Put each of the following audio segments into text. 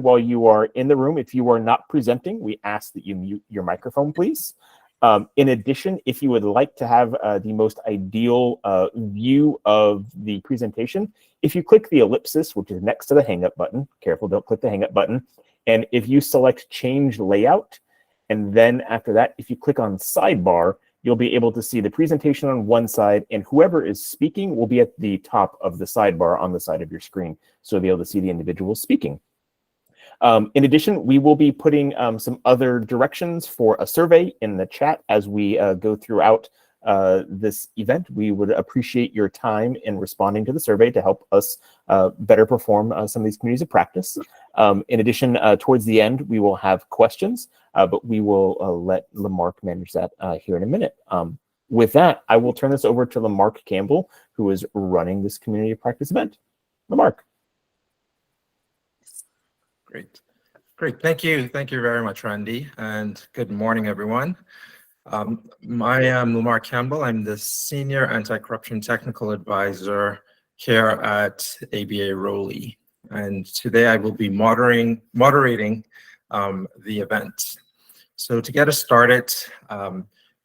while you are in the room. If you are not presenting, we ask that you mute your microphone, please. In addition, if you would like to have the most ideal view of the presentation, if you click the ellipsis, which is next to the hang up button, careful, don't click the hang up button. And if you select change layout, and then after that, if you click on sidebar, you'll be able to see the presentation on one side, and whoever is speaking will be at the top of the sidebar on the side of your screen. So you'll be able to see the individual speaking. In addition, we will be putting some other directions for a survey in the chat as we go throughout this event. We would appreciate your time in responding to the survey to help us better perform some of these communities of practice. In addition, towards the end, we will have questions, but we will let Lemarque manage that here in a minute. With that, I will turn this over to Lemarque Campbell, who is running this community of practice event. Lemarque. Great. Thank you very much, Randy, and good morning, everyone. I am Lemarque Campbell. I'm the Senior Anti-Corruption Technical Advisor here at ABA ROLI, and today I will be moderating the event. So to get us started,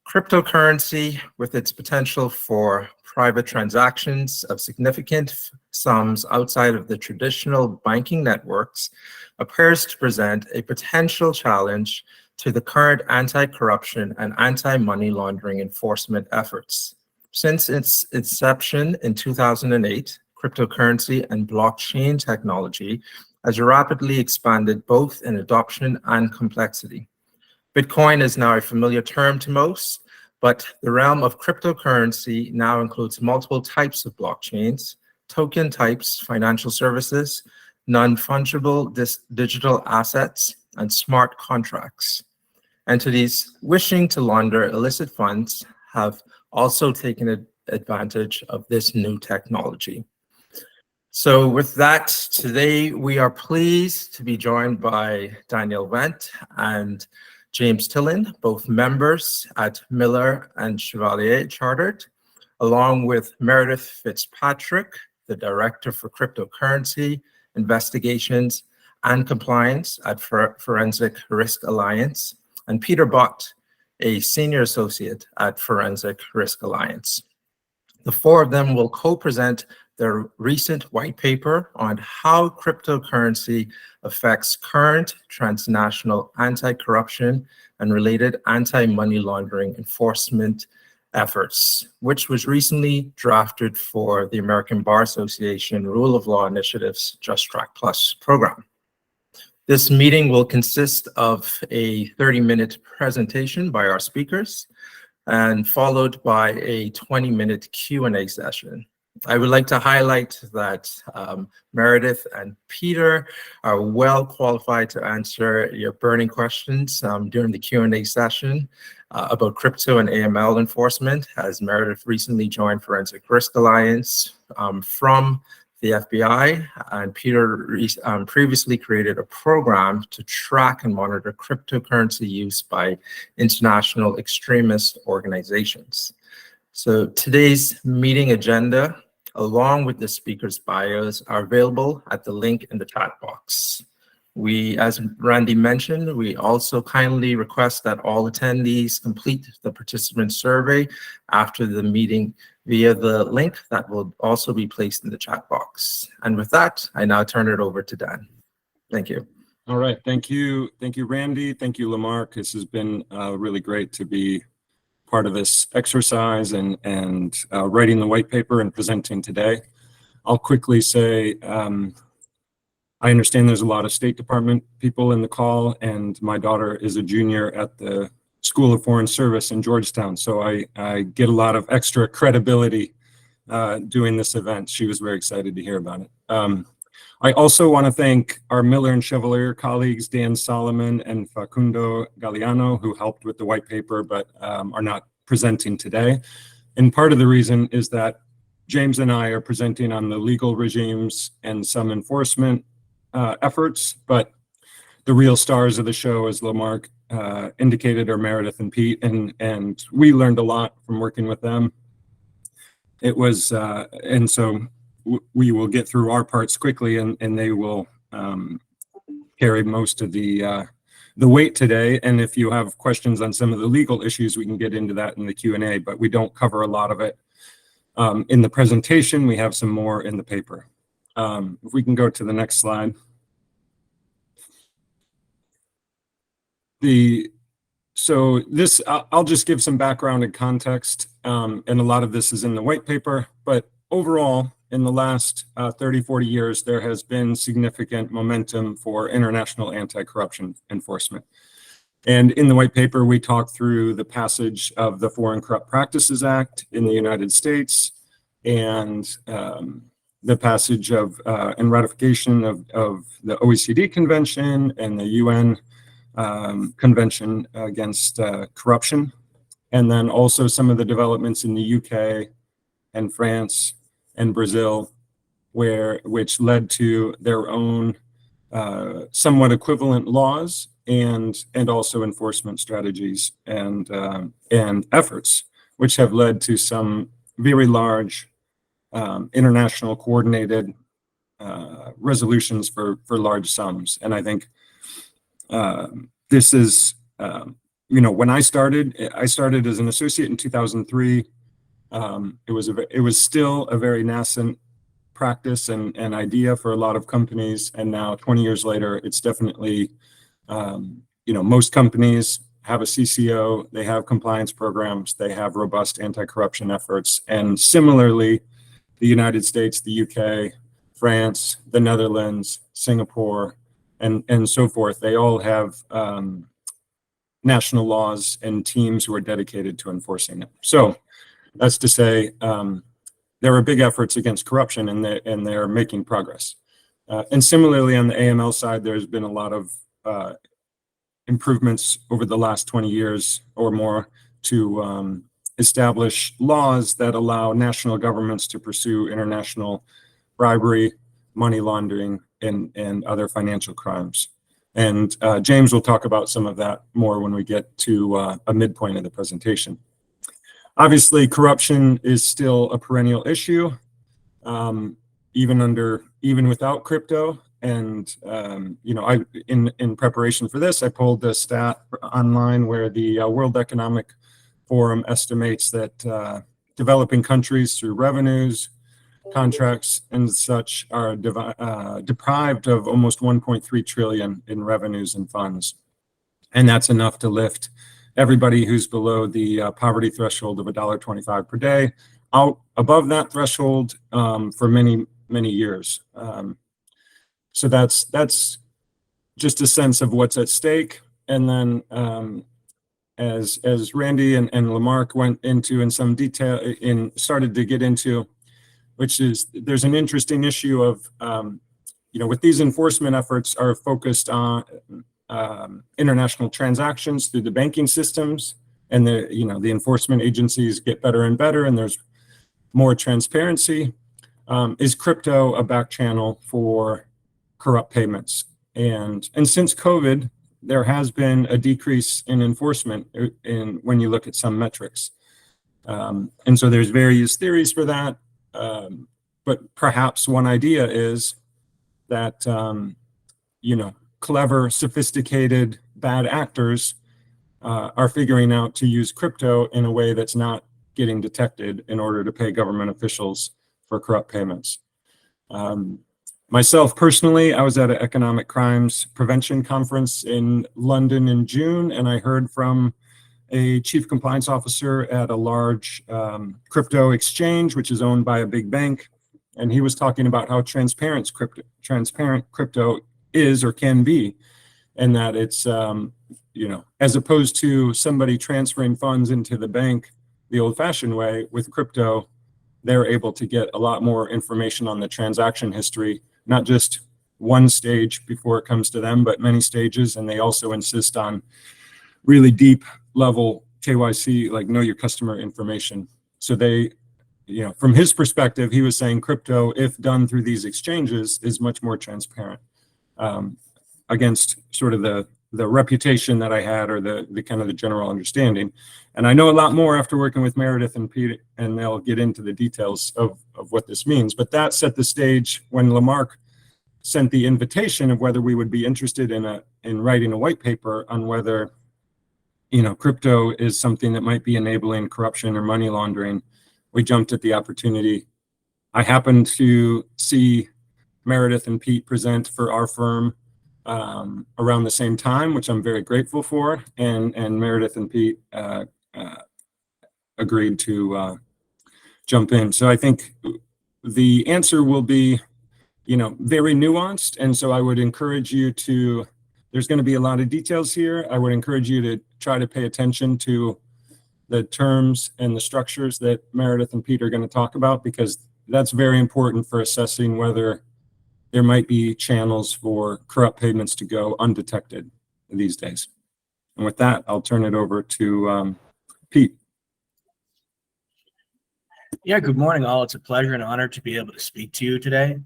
cryptocurrency, with its potential for private transactions of significant sums outside of the traditional banking networks, appears to present a potential challenge to the current anti-corruption and anti-money laundering enforcement efforts. Since its inception in 2008, cryptocurrency and blockchain technology has rapidly expanded both in adoption and complexity. Bitcoin is now a familiar term to most, but the realm of cryptocurrency now includes multiple types of blockchains, token types, financial services, non-fungible digital assets, and smart contracts. Entities wishing to launder illicit funds have also taken advantage of this new technology. So with that, today we are pleased to be joined by Daniel Wendt and James Tillen, both members at Miller and Chevalier Chartered, along with Meredith Fitzpatrick, the Director for Cryptocurrency Investigations and Compliance at Forensic Risk Alliance, and Peter Bott, a Senior Associate at Forensic Risk Alliance. The four of them will co-present their recent white paper on how cryptocurrency affects current transnational anti-corruption and related anti-money laundering enforcement efforts, which was recently drafted for the American Bar Association Rule of Law Initiative's JusTRAC Plus program. This meeting will consist of a 30-minute presentation by our speakers and followed by a 20-minute Q&A session. I would like to highlight that Meredith and Peter are well qualified to answer your burning questions during the Q&A session about crypto and AML enforcement, as Meredith recently joined Forensic Risk Alliance from the FBI, and Peter previously created a program to track and monitor cryptocurrency use by international extremist organizations. So today's meeting agenda, along with the speakers' bios, are available at the link in the chat box. We, as Randy mentioned, we also kindly request that all attendees complete the participant survey after the meeting via the link that will also be placed in the chat box. And with that, I now turn it over to Dan. Thank you. All right, thank you. Thank you, Randy. Thank you, Lemarque. This has been really great to be part of this exercise and writing the white paper and presenting today. I'll quickly say, I understand there's a lot of State Department people in the call, and my daughter is a junior at the School of Foreign Service in Georgetown, so I get a lot of extra credibility doing this event. She was very excited to hear about it. I also want to thank our Miller and Chevalier colleagues, Dan Solomon and Facundo Galeano, who helped with the white paper but are not presenting today. And part of the reason is that James and I are presenting on the legal regimes and some enforcement efforts, but the real stars of the show, as Lemarque indicated, are Meredith and Pete, and we learned a lot from working with them. It was, and so we will get through our parts quickly, and they will carry most of the weight today. And if you have questions on some of the legal issues, we can get into that in the Q&A, but we don't cover a lot of it in the presentation. We have some more in the paper. If we can go to the next slide. So this, I'll just give some background and context, and a lot of this is in the white paper, but overall, in the last 30, 40 years, there has been significant momentum for international anti-corruption enforcement. And in the white paper, we talk through the passage of the Foreign Corrupt Practices Act in the United States and the passage of and ratification of the OECD Convention and the UN Convention Against Corruption. And then also some of the developments in the UK and France and Brazil, which led to their own somewhat equivalent laws and also enforcement strategies and efforts, which have led to some very large international coordinated resolutions for large sums. And I think this is, when I started as an associate in 2003. It was still a very nascent practice and idea for a lot of companies, and now 20 years later, it's definitely, most companies have a CCO, they have compliance programs, they have robust anti-corruption efforts, and similarly, the United States, the UK, France, the Netherlands, Singapore, and so forth, they all have national laws and teams who are dedicated to enforcing it. So that's to say, there are big efforts against corruption, and they're making progress. And similarly, on the AML side, there's been a lot of improvements over the last 20 years or more to establish laws that allow national governments to pursue international bribery, money laundering, and other financial crimes. And James will talk about some of that more when we get to a midpoint of the presentation. Obviously, corruption is still a perennial issue, even without crypto. And in preparation for this, I pulled the stat online where the World Economic Forum estimates that developing countries through revenues, contracts, and such are deprived of almost 1.3 trillion in revenues and funds, and that's enough to lift everybody who's below the poverty threshold of $1.25 per day out above that threshold for many years. So that's just a sense of what's at stake. And then as Randy and Lemarque went into in some detail started to get into, which is there's an interesting issue of with these enforcement efforts are focused on international transactions through the banking systems, and the enforcement agencies get better and better, and there's more transparency. Is crypto a back channel for corrupt payments? And since COVID, there has been a decrease in enforcement when you look at some metrics. And so there's various theories for that. But perhaps one idea is that, clever, sophisticated, bad actors are figuring out to use crypto in a way that's not getting detected in order to pay government officials for corrupt payments. Myself personally, I was at an economic crimes prevention conference in London in June, and I heard from a chief compliance officer at a large crypto exchange, which is owned by a big bank. And he was talking about how transparent crypto is or can be, and that it's, as opposed to somebody transferring funds into the bank the old-fashioned way, with crypto, they're able to get a lot more information on the transaction history, not just one stage before it comes to them, but many stages. And they also insist on really deep level KYC, like know your customer information. So they, from his perspective, he was saying crypto, if done through these exchanges, is much more transparent against sort of the reputation that I had, or the kind of the general understanding. And I know a lot more after working with Meredith and Pete, and they'll get into the details of what this means. But that set the stage when Lemarque sent the invitation of whether we would be interested in writing a white paper on whether, crypto is something that might be enabling corruption or money laundering. We jumped at the opportunity. I happened to see Meredith and Pete present for our firm around the same time, which I'm very grateful for. And Meredith and Pete agreed to jump in. So I think the answer will be, very nuanced. And so I would encourage you to, there's going to be a lot of details here. I would encourage you to try to pay attention to the terms and the structures that Meredith and Pete are going to talk about, because that's very important for assessing whether there might be channels for corrupt payments to go undetected these days. And with that, I'll turn it over to Pete. Yeah, good morning, all. It's a pleasure and honor to be able to speak to you today.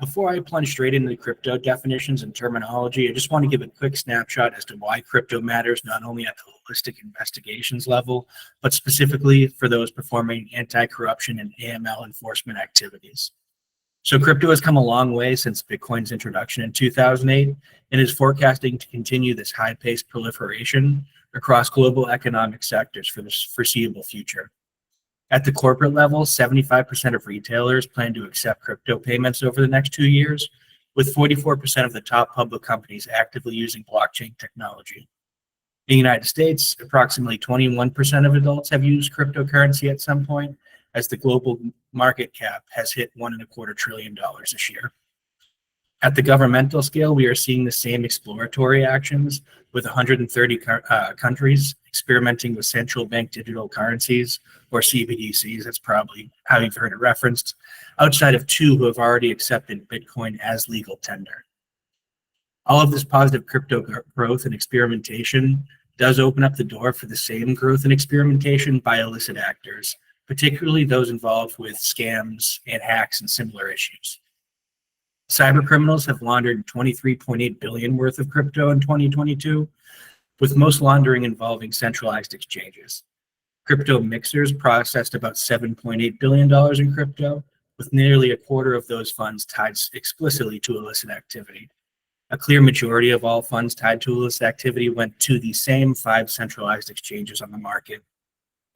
Before I plunge straight into the crypto definitions and terminology, I just want to give a quick snapshot as to why crypto matters, not only at the holistic investigations level, but specifically for those performing anti-corruption and AML enforcement activities. So crypto has come a long way since Bitcoin's introduction in 2008 and is forecasting to continue this high-paced proliferation across global economic sectors for the foreseeable future. At the corporate level, 75% of retailers plan to accept crypto payments over the next 2 years, with 44% of the top public companies actively using blockchain technology. In the United States, approximately 21% of adults have used cryptocurrency at some point, as the global market cap has hit $1.25 trillion this year. At the governmental scale, we are seeing the same exploratory actions, with 130 countries experimenting with central bank digital currencies, or CBDCs. That's probably how you've heard it referenced, outside of 2 who have already accepted Bitcoin as legal tender. All of this positive crypto growth and experimentation does open up the door for the same growth and experimentation by illicit actors, particularly those involved with scams and hacks and similar issues. Cyber criminals have laundered $23.8 billion worth of crypto in 2022, with most laundering involving centralized exchanges. Crypto mixers processed about $7.8 billion in crypto, with nearly a quarter of those funds tied explicitly to illicit activity. A clear majority of all funds tied to illicit activity went to the same 5 centralized exchanges on the market.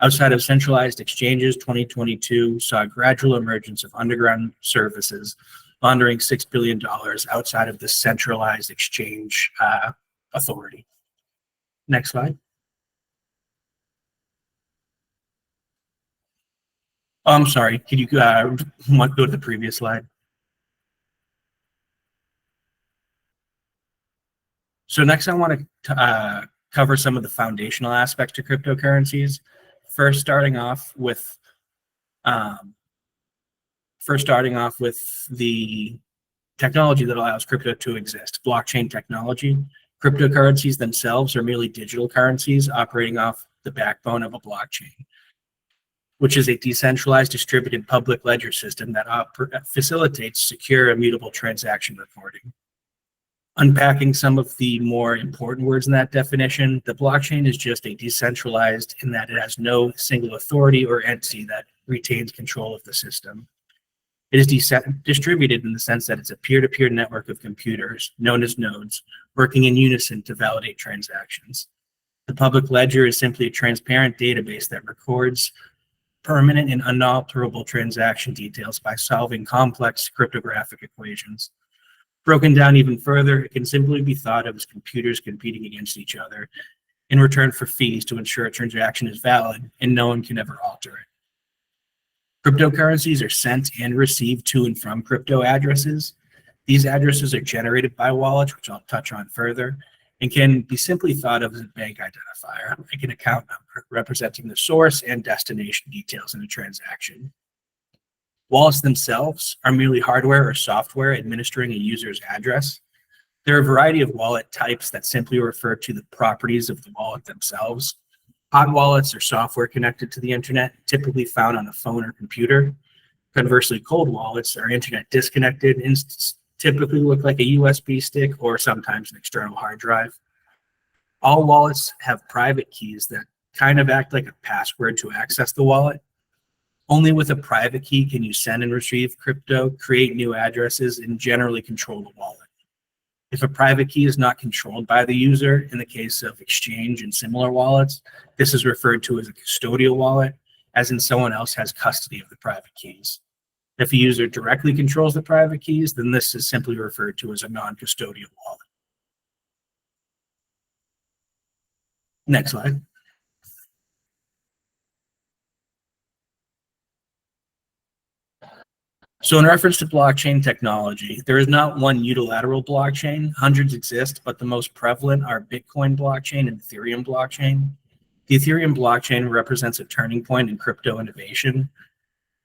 Outside of centralized exchanges, 2022 saw a gradual emergence of underground services, laundering $6 billion outside of the centralized exchange authority. Next slide. Oh, I'm sorry. Could you go to the previous slide? So next, I want to cover some of the foundational aspects to cryptocurrencies. First, starting off with the technology that allows crypto to exist, blockchain technology. Cryptocurrencies themselves are merely digital currencies operating off the backbone of a blockchain, which is a decentralized distributed public ledger system that facilitates secure, immutable transaction reporting. Unpacking some of the more important words in that definition, the blockchain is just a decentralized in that it has no single authority or entity that retains control of the system. It is distributed in the sense that it's a peer-to-peer network of computers, known as nodes, working in unison to validate transactions. The public ledger is simply a transparent database that records permanent and unalterable transaction details by solving complex cryptographic equations. Broken down even further, it can simply be thought of as computers competing against each other in return for fees to ensure a transaction is valid and no one can ever alter it. Cryptocurrencies are sent and received to and from crypto addresses. These addresses are generated by wallets, which I'll touch on further, and can be simply thought of as a bank identifier, like an account number, representing the source and destination details in a transaction. Wallets themselves are merely hardware or software administering a user's address. There are a variety of wallet types that simply refer to the properties of the wallet themselves. Hot wallets are software connected to the internet, typically found on a phone or computer. Conversely, cold wallets are internet disconnected and typically look like a USB stick or sometimes an external hard drive. All wallets have private keys that kind of act like a password to access the wallet. Only with a private key can you send and retrieve crypto, create new addresses, and generally control the wallet. If a private key is not controlled by the user, in the case of exchange and similar wallets, this is referred to as a custodial wallet, as in someone else has custody of the private keys. If a user directly controls the private keys, then this is simply referred to as a non-custodial wallet. Next slide. So in reference to blockchain technology, there is not one unilateral blockchain. Hundreds exist, but the most prevalent are Bitcoin blockchain and Ethereum blockchain. The Ethereum blockchain represents a turning point in crypto innovation,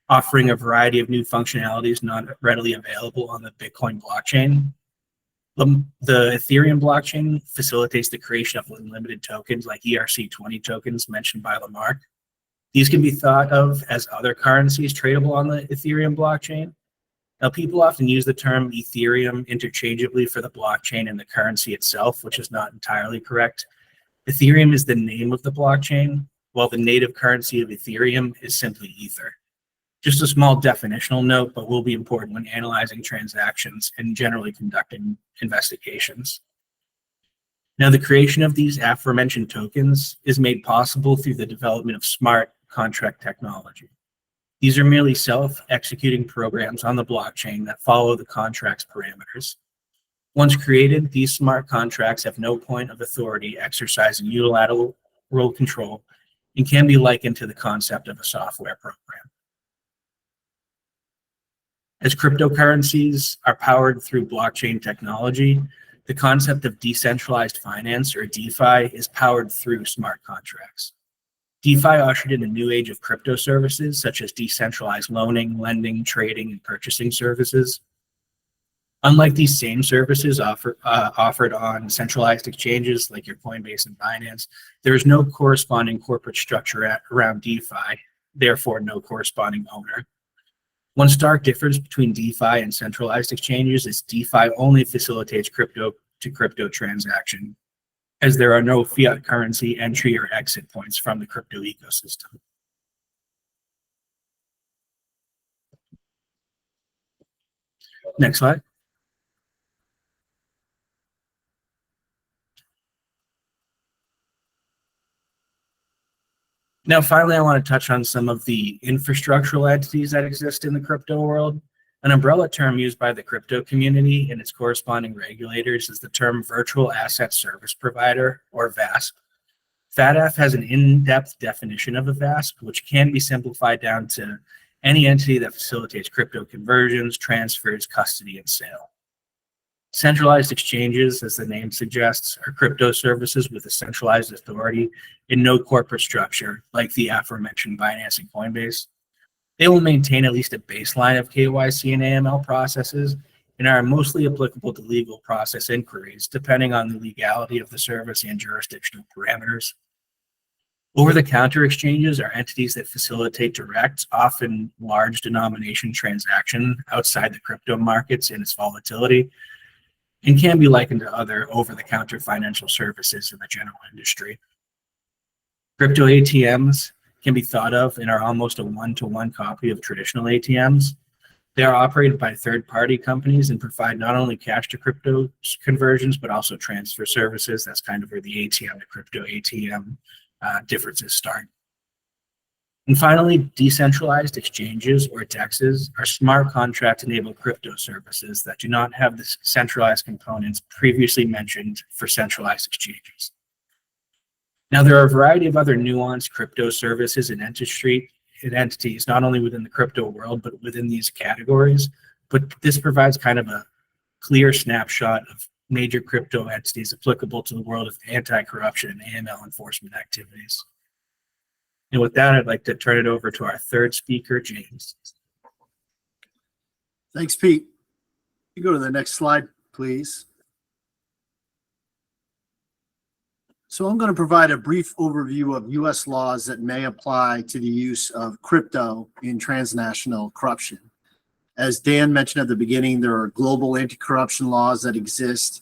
offering a variety of new functionalities not readily available on the Bitcoin blockchain. The Ethereum blockchain facilitates the creation of unlimited tokens like ERC20 tokens mentioned by Lemarque. These can be thought of as other currencies tradable on the Ethereum blockchain. Now, people often use the term Ethereum interchangeably for the blockchain and the currency itself, which is not entirely correct. Ethereum is the name of the blockchain, while the native currency of Ethereum is simply Ether. Just a small definitional note, but will be important when analyzing transactions and generally conducting investigations. Now, the creation of these aforementioned tokens is made possible through the development of smart contract technology. These are merely self-executing programs on the blockchain that follow the contract's parameters. Once created, these smart contracts have no point of authority exercising unilateral control and can be likened to the concept of a software program. As cryptocurrencies are powered through blockchain technology, the concept of decentralized finance, or DeFi, is powered through smart contracts. DeFi ushered in a new age of crypto services, such as decentralized loaning, lending, trading, and purchasing services. Unlike these same services offered on centralized exchanges like your Coinbase and Binance, there is no corresponding corporate structure around DeFi, therefore no corresponding owner. One stark difference between DeFi and centralized exchanges is DeFi only facilitates crypto-to-crypto transaction, as there are no fiat currency entry or exit points from the crypto ecosystem. Next slide. Now, finally, I want to touch on some of the infrastructural entities that exist in the crypto world. An umbrella term used by the crypto community and its corresponding regulators is the term Virtual Asset Service Provider, or VASP. FATF has an in-depth definition of a VASP, which can be simplified down to any entity that facilitates crypto conversions, transfers, custody, and sale. Centralized exchanges, as the name suggests, are crypto services with a centralized authority and no corporate structure, like the aforementioned Binance and Coinbase. They will maintain at least a baseline of KYC and AML processes and are mostly applicable to legal process inquiries, depending on the legality of the service and jurisdictional parameters. Over-the-counter exchanges are entities that facilitate direct, often large denomination transaction outside the crypto markets and its volatility, and can be likened to other over-the-counter financial services in the general industry. Crypto ATMs can be thought of and are almost a one-to-one copy of traditional ATMs. They are operated by third-party companies and provide not only cash to crypto conversions, but also transfer services. That's kind of where the ATM to crypto ATM differences start. And finally, decentralized exchanges, or DEXs, are smart contract-enabled crypto services that do not have the centralized components previously mentioned for centralized exchanges. Now, there are a variety of other nuanced crypto services and entities, not only within the crypto world, but within these categories. But this provides kind of a clear snapshot of major crypto entities applicable to the world of anti-corruption and AML enforcement activities. And with that, I'd like to turn it over to our third speaker, James. Thanks, Pete. You go to the next slide, please. So I'm going to provide a brief overview of U.S. laws that may apply to the use of crypto in transnational corruption. As Dan mentioned at the beginning, there are global anti-corruption laws that exist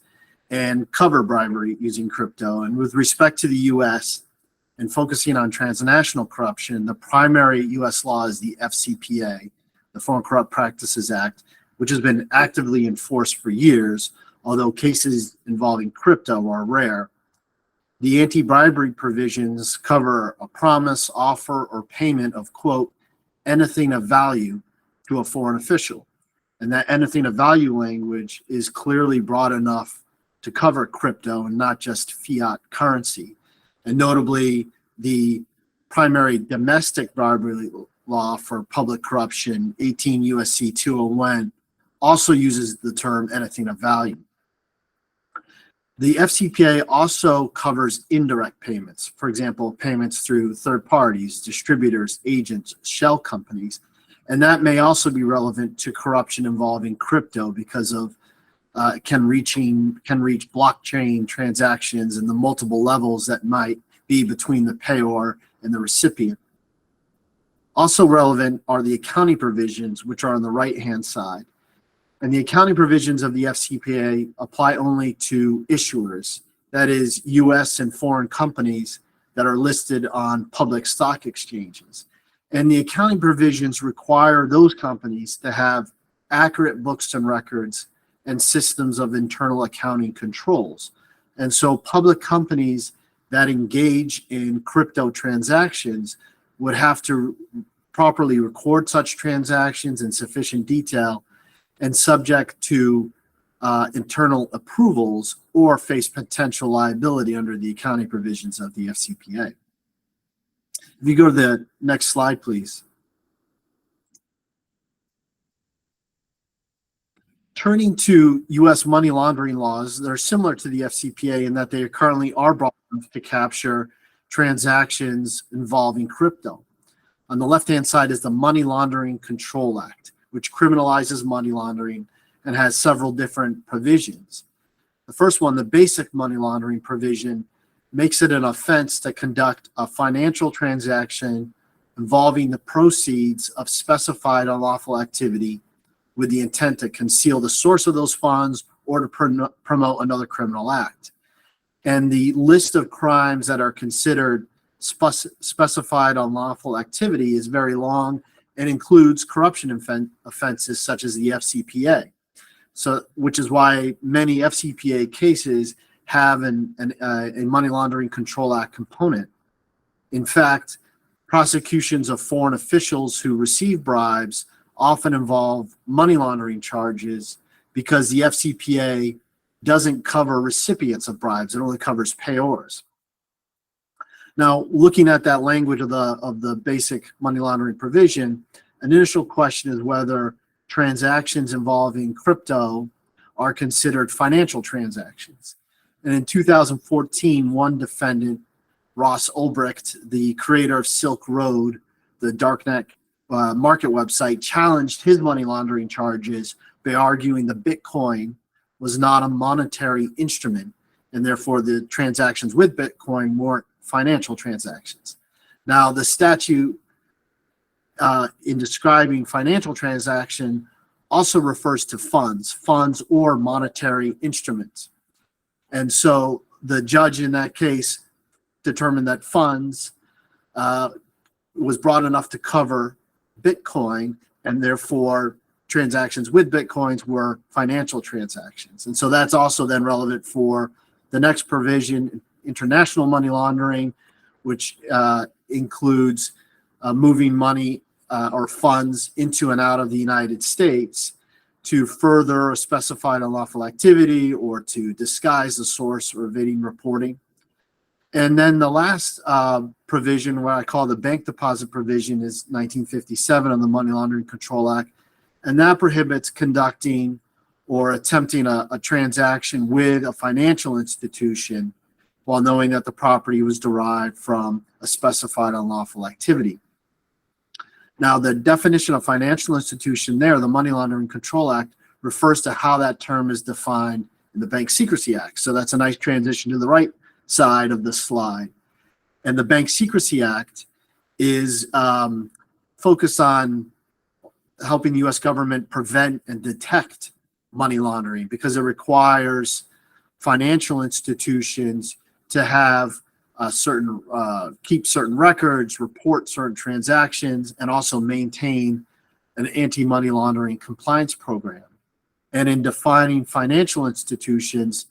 and cover bribery using crypto. And with respect to the U.S., And focusing on transnational corruption, the primary U.S. law is the FCPA, the Foreign Corrupt Practices Act, which has been actively enforced for years, although cases involving crypto are rare. The anti-bribery provisions cover a promise, offer, or payment of, quote, anything of value to a foreign official. And that anything of value language is clearly broad enough to cover crypto and not just fiat currency. And notably, the primary domestic bribery law for public corruption, 18 U.S.C. 201, also uses the term anything of value. The FCPA also covers indirect payments, for example, payments through third parties, distributors, agents, shell companies, and that may also be relevant to corruption involving crypto because of can reach blockchain transactions and the multiple levels that might be between the payor and the recipient. Also relevant are the accounting provisions, which are on the right-hand side. And the accounting provisions of the FCPA apply only to issuers, that is, U.S. and foreign companies that are listed on public stock exchanges. And the accounting provisions require those companies to have accurate books and records and systems of internal accounting controls. And so public companies that engage in crypto transactions would have to properly record such transactions in sufficient detail and subject to internal approvals or face potential liability under the accounting provisions of the FCPA. If you go to the next slide, please. Turning to U.S. money laundering laws, they're similar to the FCPA in that they currently are broad enough to capture transactions involving crypto. On the left-hand side is the Money Laundering Control Act, which criminalizes money laundering and has several different provisions. The first one, the basic money laundering provision, makes it an offense to conduct a financial transaction involving the proceeds of specified unlawful activity with the intent to conceal the source of those funds or to promote another criminal act. And the list of crimes that are considered specified unlawful activity is very long and includes corruption offenses such as the FCPA. So, which is why many FCPA cases have a Money Laundering Control Act component. In fact, prosecutions of foreign officials who receive bribes often involve money laundering charges because the FCPA doesn't cover recipients of bribes. It only covers payors. Now, looking at that language of the basic money laundering provision, an initial question is whether transactions involving crypto are considered financial transactions. And in 2014, one defendant, Ross Ulbricht, the creator of Silk Road, the darknet market website, challenged his money laundering charges by arguing the Bitcoin was not a monetary instrument, and therefore the transactions with Bitcoin weren't financial transactions. Now, the statute in describing financial transaction also refers to funds or monetary instruments. And so the judge in that case determined that funds was broad enough to cover Bitcoin, and therefore transactions with Bitcoins were financial transactions. And so that's also then relevant for the next provision, international money laundering, which includes moving money or funds into and out of the United States to further a specified unlawful activity or to disguise the source or evading reporting. And then the last provision, what I call the bank deposit provision, is 1957 of the Money Laundering Control Act. And that prohibits conducting or attempting a transaction with a financial institution while knowing that the property was derived from a specified unlawful activity. Now, the definition of financial institution there, the Money Laundering Control Act, refers to how that term is defined in the Bank Secrecy Act. So that's a nice transition to the right side of the slide. And the Bank Secrecy Act is focused on helping the U.S. government prevent and detect money laundering because it requires financial institutions to have keep certain records, report certain transactions, and also maintain an anti-money laundering compliance program. And in defining financial institutions,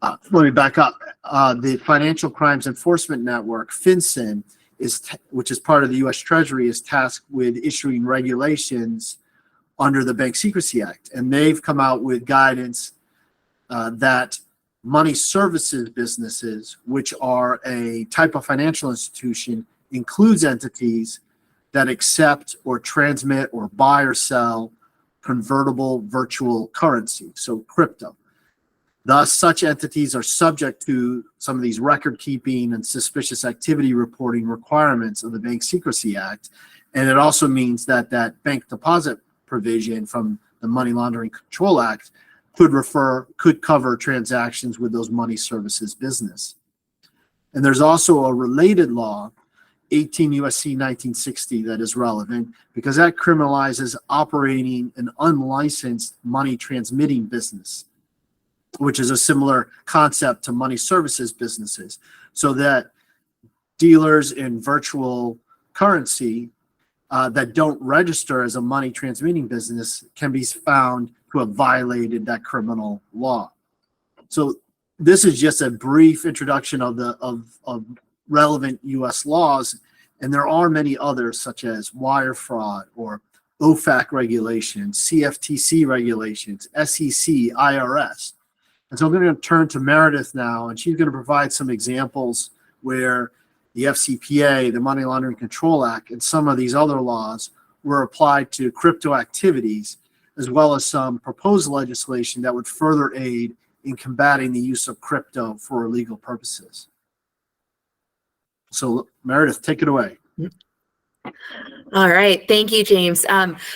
let me back up. The Financial Crimes Enforcement Network, FinCEN, which is part of the U.S. Treasury, is tasked with issuing regulations under the Bank Secrecy Act. And they've come out with guidance that money services businesses, which are a type of financial institution, includes entities that accept or transmit or buy or sell convertible virtual currency, so crypto. Thus, such entities are subject to some of these record keeping and suspicious activity reporting requirements of the Bank Secrecy Act. And it also means that that bank deposit provision from the Money Laundering Control Act could cover transactions with those money services business. And there's also a related law, 18 U.S.C. 1960, that is relevant because that criminalizes operating an unlicensed money transmitting business, which is a similar concept to money services businesses, so that dealers in virtual currency that don't register as a money transmitting business can be found to have violated that criminal law. So this is just a brief introduction of relevant U.S. laws, and there are many others such as wire fraud or OFAC regulations, CFTC regulations, SEC, IRS. And so I'm going to turn to Meredith now, and she's going to provide some examples where the FCPA, the Money Laundering Control Act, and some of these other laws were applied to crypto activities, as well as some proposed legislation that would further aid in combating the use of crypto for illegal purposes. So Meredith, take it away. All right. Thank you, James.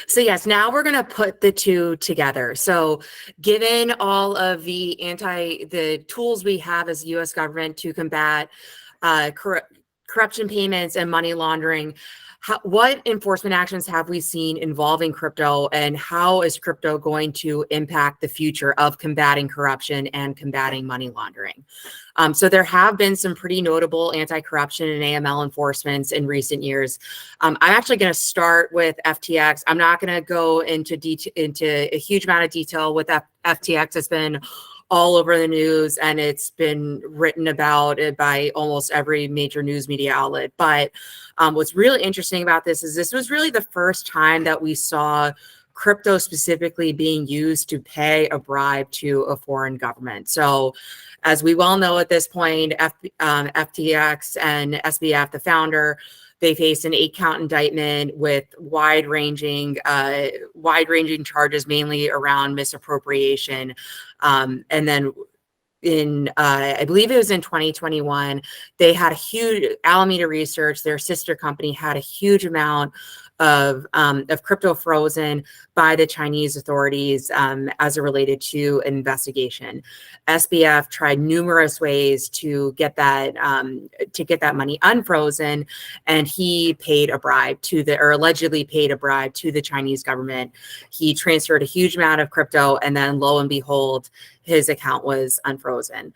So yes, now we're going to put the two together. So given all of the tools we have as the U.S. government to combat corruption payments and money laundering, what enforcement actions have we seen involving crypto, and how is crypto going to impact the future of combating corruption and combating money laundering? So there have been some pretty notable anti-corruption and AML enforcements in recent years. I'm actually going to start with FTX. I'm not going to go into a huge amount of detail with FTX. It's been all over the news, and it's been written about it by almost every major news media outlet. But what's really interesting about this is this was really the first time that we saw crypto specifically being used to pay a bribe to a foreign government. So as we well know at this point, FTX and SBF, the founder, they faced an 8-count indictment with wide-ranging charges, mainly around misappropriation. And then I believe it was in 2021, they had a huge, Alameda Research, their sister company, had a huge amount of crypto frozen by the Chinese authorities as it related to an investigation. SBF tried numerous ways to get that money unfrozen, and he paid a bribe allegedly paid a bribe to the Chinese government. He transferred a huge amount of crypto, and then lo and behold, his account was unfrozen.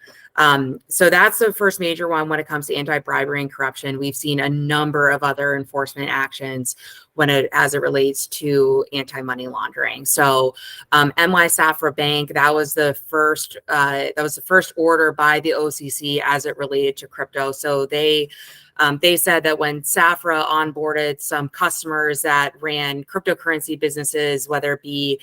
So that's the first major one when it comes to anti-bribery and corruption. We've seen a number of other enforcement actions as it relates to anti-money laundering. So NY Safra Bank, that was the first order by the OCC as it related to crypto. So they said that when Safra onboarded some customers that ran cryptocurrency businesses, whether it be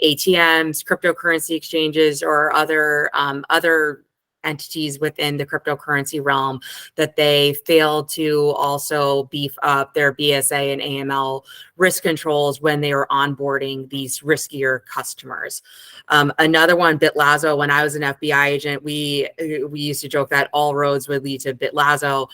ATMs, cryptocurrency exchanges, or other entities within the cryptocurrency realm, that they failed to also beef up their BSA and AML risk controls when they were onboarding these riskier customers. Another one, BitLazo. When I was an FBI agent, we used to joke that all roads would lead to BitLazo.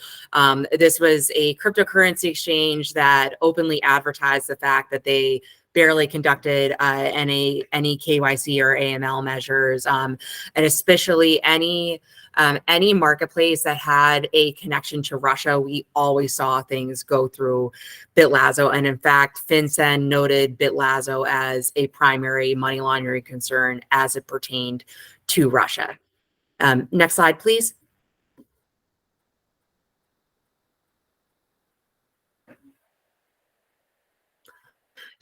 This was a cryptocurrency exchange that openly advertised the fact that they barely conducted any KYC or AML measures, and especially any marketplace that had a connection to Russia. We always saw things go through BitLazo, and in fact, FinCEN noted BitLazo as a primary money laundering concern as it pertained to Russia. Next slide, please.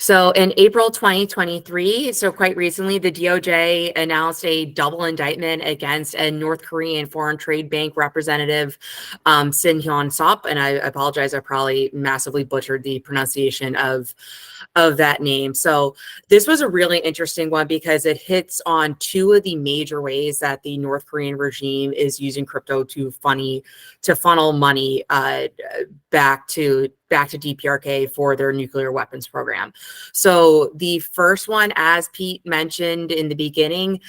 So in April 2023, so quite recently, the DOJ announced a double indictment against a North Korean foreign trade bank representative, Sin Hyun Sop, and I apologize, I probably massively butchered the pronunciation of that name. So this was a really interesting one because it hits on two of the major ways that the North Korean regime is using crypto to funnel money back to DPRK for their nuclear weapons program. So the first one, as Pete mentioned in the beginning,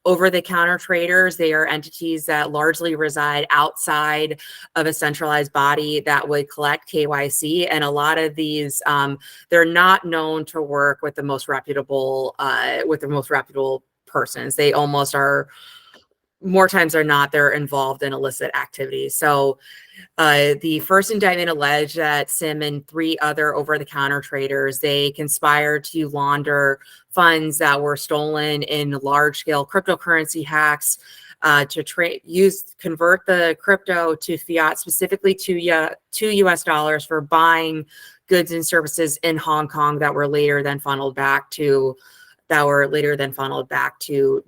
over-the-counter traders, they are entities that largely reside outside of a centralized body that would collect KYC. And a lot of these, they're not known to work with the most reputable persons. They almost are, more times than not, they're involved in illicit activities. So the first indictment alleged that Sim and three other over-the-counter traders, they conspired to launder funds that were stolen in large-scale cryptocurrency hacks to convert the crypto to fiat, specifically to US dollars, for buying goods and services in Hong Kong that were later then funneled back to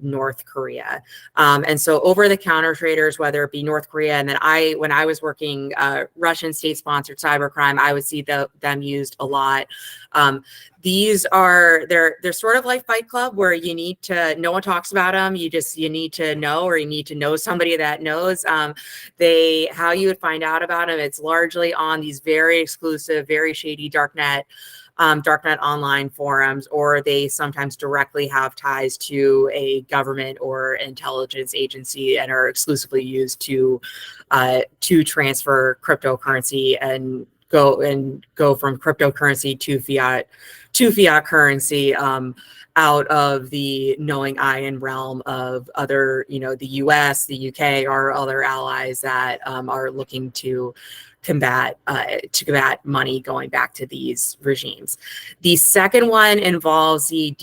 North Korea. And so over-the-counter traders, whether it be North Korea, and then when I was working Russian state-sponsored cybercrime, I would see them used a lot. They're sort of like Fight Club, where no one talks about them. You need to know, or you need to know somebody that knows. How you would find out about them, it's largely on these very exclusive, very shady darknet online forums, or they sometimes directly have ties to a government or intelligence agency and are exclusively used to transfer cryptocurrency and go from cryptocurrency to fiat currency out of the knowing eye and realm of other, the US, the UK, or other allies that are looking to combat money going back to these regimes. The second one involves the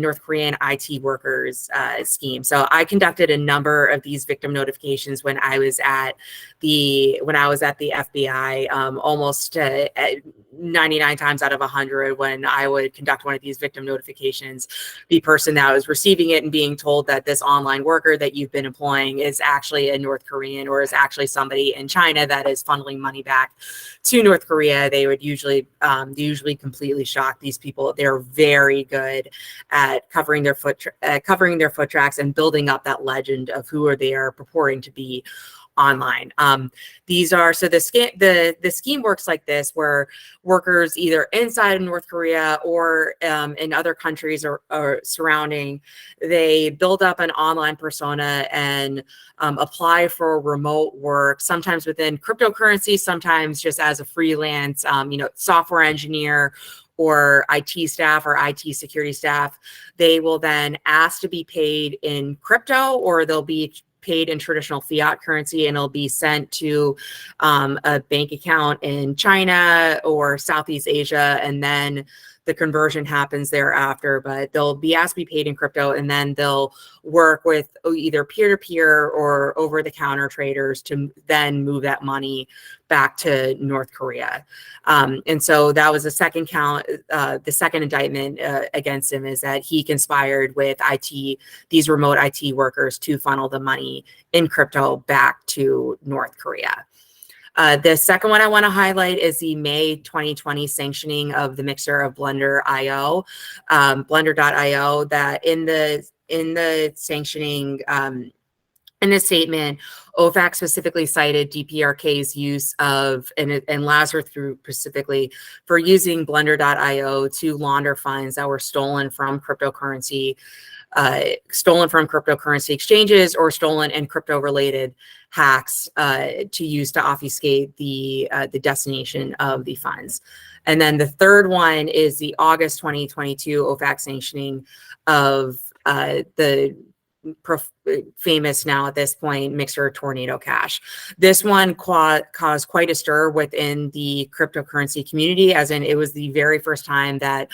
North Korean IT workers scheme. So I conducted a number of these victim notifications when I was at the FBI, almost 99 times out of 100, when I would conduct one of these victim notifications, the person that was receiving it and being told that this online worker that you've been employing is actually a North Korean, or is actually somebody in China that is funneling money back to North Korea, they would usually completely shock these people. They're very good at covering their foot tracks and building up that legend of who they are purporting to be online. The scheme works like this, where workers either inside of North Korea or in other countries or surrounding, they build up an online persona and apply for remote work, sometimes within cryptocurrency, sometimes just as a freelance, software engineer or IT staff or IT security staff. They will then ask to be paid in crypto, or they'll be paid in traditional fiat currency, and it'll be sent to a bank account in China or Southeast Asia, and then the conversion happens thereafter. But they'll be asked to be paid in crypto, and then they'll work with either peer-to-peer or over-the-counter traders to then move that money back to North Korea. And so that was the second count. The second indictment against him is that he conspired with these remote IT workers to funnel the money in crypto back to North Korea. The second one I want to highlight is the May 2020 sanctioning of the mixer of Blender.io, Blender.io, that in the sanctioning, in the statement, OFAC specifically cited DPRK's use of, and Lazarus specifically, for using Blender.io to launder funds that were stolen from cryptocurrency exchanges, or stolen in crypto-related hacks to use to obfuscate the destination of the funds. And then the third one is the August 2022 OFAC sanctioning of the famous now at this point mixer Tornado Cash. This one caused quite a stir within the cryptocurrency community, as in it was the very first time that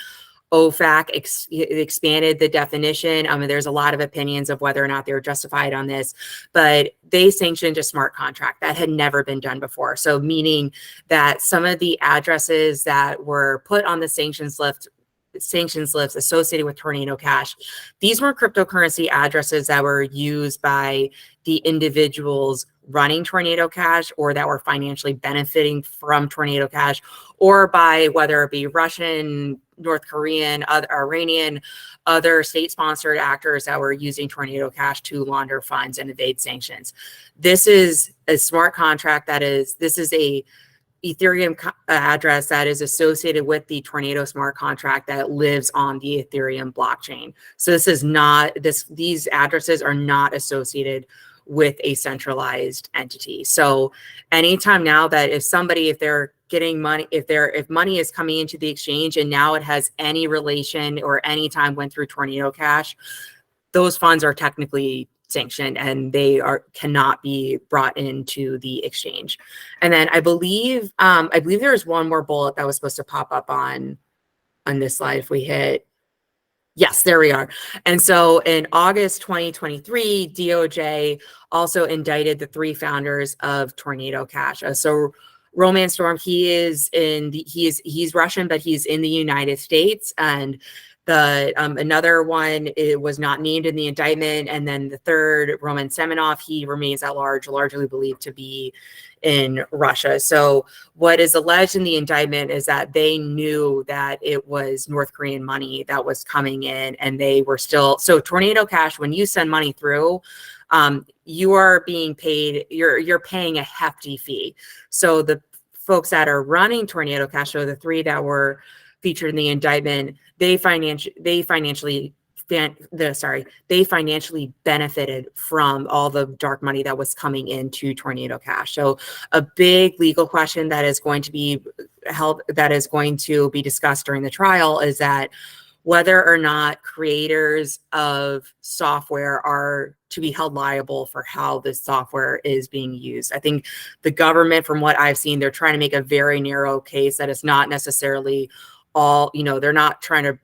OFAC expanded the definition. There's a lot of opinions of whether or not they were justified on this, but they sanctioned a smart contract that had never been done before. So meaning that some of the addresses that were put on the sanctions list associated with Tornado Cash, these were cryptocurrency addresses that were used by the individuals running Tornado Cash, or that were financially benefiting from Tornado Cash, or by whether it be Russian, North Korean, Iranian, other state-sponsored actors that were using Tornado Cash to launder funds and evade sanctions. This is a smart contract this is a Ethereum address that is associated with the Tornado smart contract that lives on the Ethereum blockchain. So this is not, these addresses are not associated with a centralized entity. So anytime now that if they're getting money, if money is coming into the exchange and now it has any relation or any time went through Tornado Cash, those funds are technically sanctioned and they cannot be brought into the exchange. And then I believe there's one more bullet that was supposed to pop up on this slide if we hit. Yes, there we are. And so in August 2023, DOJ also indicted the 3 founders of Tornado Cash. So Roman Storm, he's Russian, but he's in the United States. And the another one, it was not named in the indictment. And then the third, Roman Semenov, he remains at large, largely believed to be in Russia. So what is alleged in the indictment is that they knew that it was North Korean money that was coming in, and they were still, so Tornado Cash, when you send money through, you are being paid, you're paying a hefty fee. So the folks that are running Tornado Cash, so the 3 that were featured in the indictment, they financially benefited from all the dark money that was coming into Tornado Cash. So a big legal question that is going to be discussed during the trial is that whether or not creators of software are to be held liable for how this software is being used. I think the government, from what I've seen, they're trying to make a very narrow case that it's not necessarily all, they're not trying to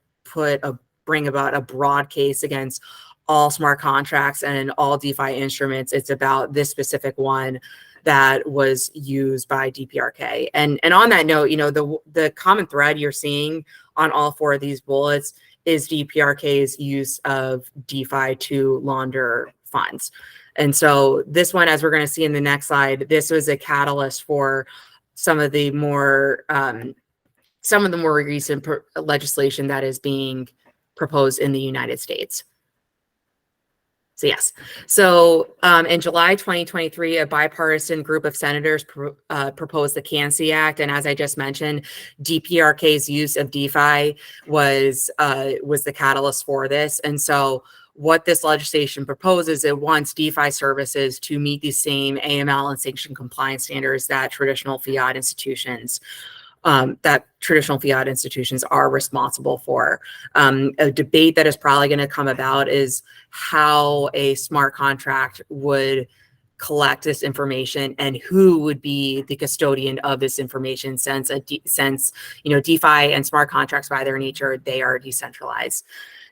bring about a broad case against all smart contracts and all DeFi instruments. It's about this specific one that was used by DPRK. And on that note, the common thread you're seeing on all 4 of these bullets is DPRK's use of DeFi to launder funds. And so this one, as we're going to see in the next slide, this was a catalyst for some of the more recent legislation that is being proposed in the United States. So yes. So in July 2023, a bipartisan group of senators proposed the CANSI Act. And as I just mentioned, DPRK's use of DeFi was the catalyst for this. And so what this legislation proposes, it wants DeFi services to meet the same AML and sanction compliance standards that traditional fiat institutions are responsible for. A debate that is probably going to come about is how a smart contract would collect this information and who would be the custodian of this information, since DeFi and smart contracts by their nature, they are decentralized.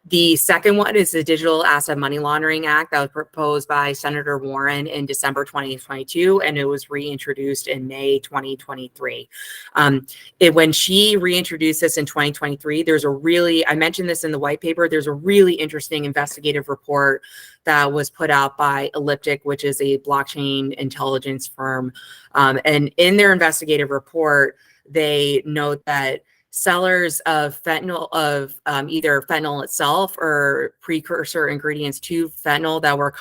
The second one is the Digital Asset Money Laundering Act that was proposed by Senator Warren in December 2022, and it was reintroduced in May 2023. When she reintroduced this in 2023, I mentioned this in the white paper, there's a really interesting investigative report that was put out by Elliptic, which is a blockchain intelligence firm. And in their investigative report, they note that sellers of fentanyl, either fentanyl itself or precursor ingredients to fentanyl that were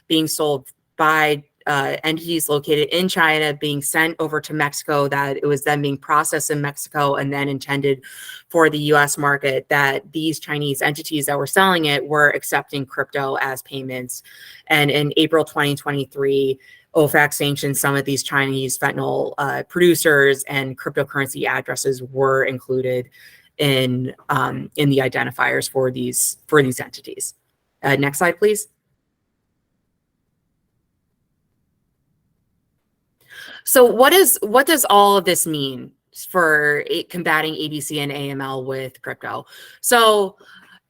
being sold by entities located in China, being sent over to Mexico, that it was then being processed in Mexico and then intended for the US market, that these Chinese entities that were selling it were accepting crypto as payments. And in April 2023, OFAC sanctioned some of these Chinese fentanyl producers, and cryptocurrency addresses were included in the identifiers for these entities. Next slide, please. So what does all of this mean? combating ABC and AML with crypto. So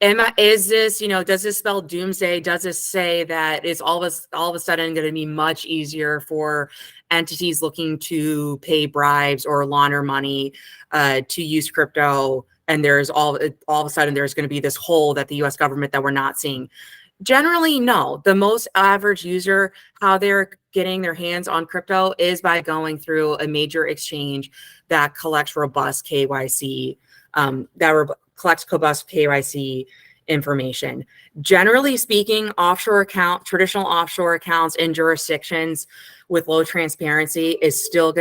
is this, does this spell doomsday? Does this say that it's all of a sudden going to be much easier for entities looking to pay bribes or launder money to use crypto? And there's all of a sudden there's going to be this hole that the U.S. government that we're not seeing. Generally, no. The most average user, how they're getting their hands on crypto is by going through a major exchange that collects robust KYC, information. Generally speaking, traditional offshore accounts in jurisdictions with low transparency is still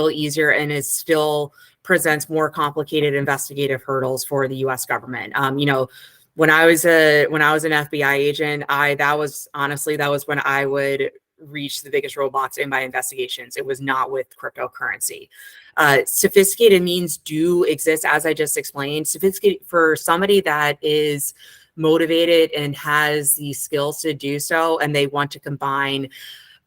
easier and is still presents more complicated investigative hurdles for the U.S. government. When I was an FBI agent, that was when I would reach the biggest roadblocks in my investigations. It was not with cryptocurrency. Sophisticated means do exist, as I just explained. Sophisticated for somebody that is motivated and has the skills to do so, and they want to combine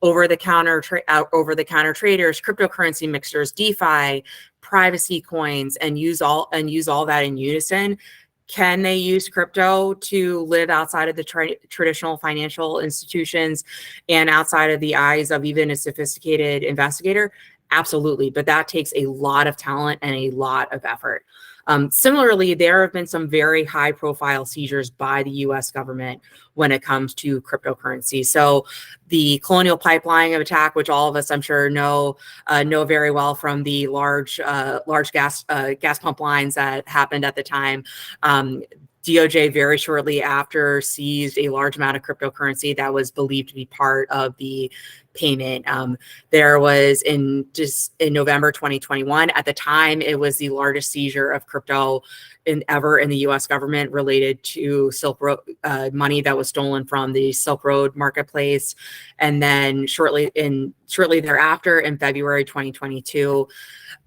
over-the-counter traders, cryptocurrency mixers, DeFi, privacy coins, and use all that in unison. Can they use crypto to live outside of the traditional financial institutions and outside of the eyes of even a sophisticated investigator? Absolutely, but that takes a lot of talent and a lot of effort. Similarly, there have been some very high-profile seizures by the U.S. government when it comes to cryptocurrency. So the Colonial Pipeline attack, which all of us, I'm sure, know very well from the large gas pump lines that happened at the time. DOJ very shortly after seized a large amount of cryptocurrency that was believed to be part of the payment. There was in November 2021. At the time, it was the largest seizure of crypto ever in the U.S. government related to Silk Road money that was stolen from the Silk Road marketplace. And then shortly thereafter, in February 2022,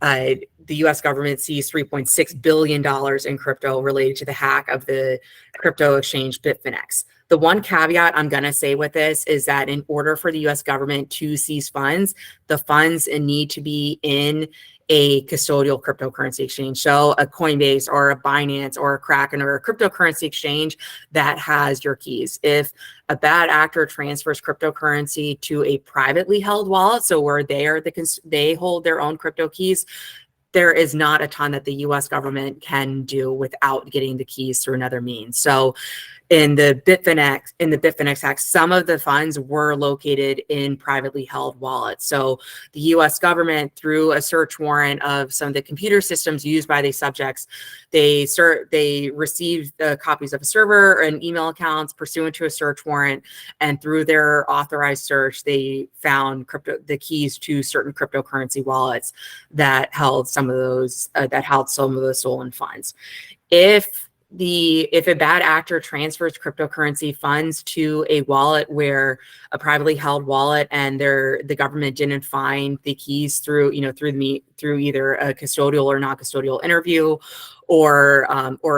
the U.S. government seized $3.6 billion in crypto related to the hack of the crypto exchange Bitfinex. The one caveat I'm going to say with this is that in order for the U.S. government to seize funds, the funds need to be in a custodial cryptocurrency exchange. So a Coinbase or a Binance or a Kraken or a cryptocurrency exchange that has your keys. If a bad actor transfers cryptocurrency to a privately held wallet, so where they hold their own crypto keys, there is not a ton that the U.S. government can do without getting the keys through another means. So in the Bitfinex hack, some of the funds were located in privately held wallets. So the U.S. government, through a search warrant of some of the computer systems used by these subjects, they received copies of a server and email accounts pursuant to a search warrant, and through their authorized search, they found the keys to certain cryptocurrency wallets that held some of those stolen funds. If a bad actor transfers cryptocurrency funds to a wallet where a privately held wallet and the government didn't find the keys through either a custodial or non-custodial interview or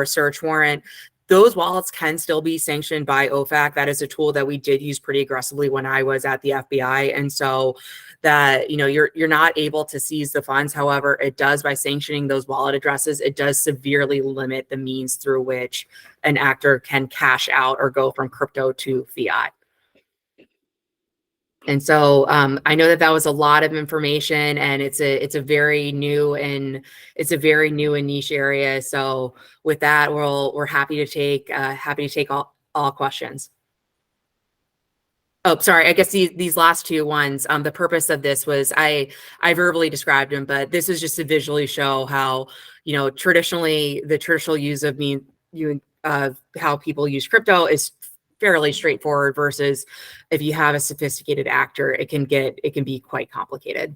a search warrant, those wallets can still be sanctioned by OFAC. That is a tool that we did use pretty aggressively when I was at the FBI. And so that, you're not able to seize the funds. However, it does, by sanctioning those wallet addresses, it does severely limit the means through which an actor can cash out or go from crypto to fiat. And so I know that was a lot of information, and it's a very new and niche area. So with that, we're happy to take all questions. Oh, sorry. I guess these last two ones. The purpose of this was I verbally described them, but this is just to visually show how traditionally the traditional use of how people use crypto is fairly straightforward versus if you have a sophisticated actor, it can be quite complicated.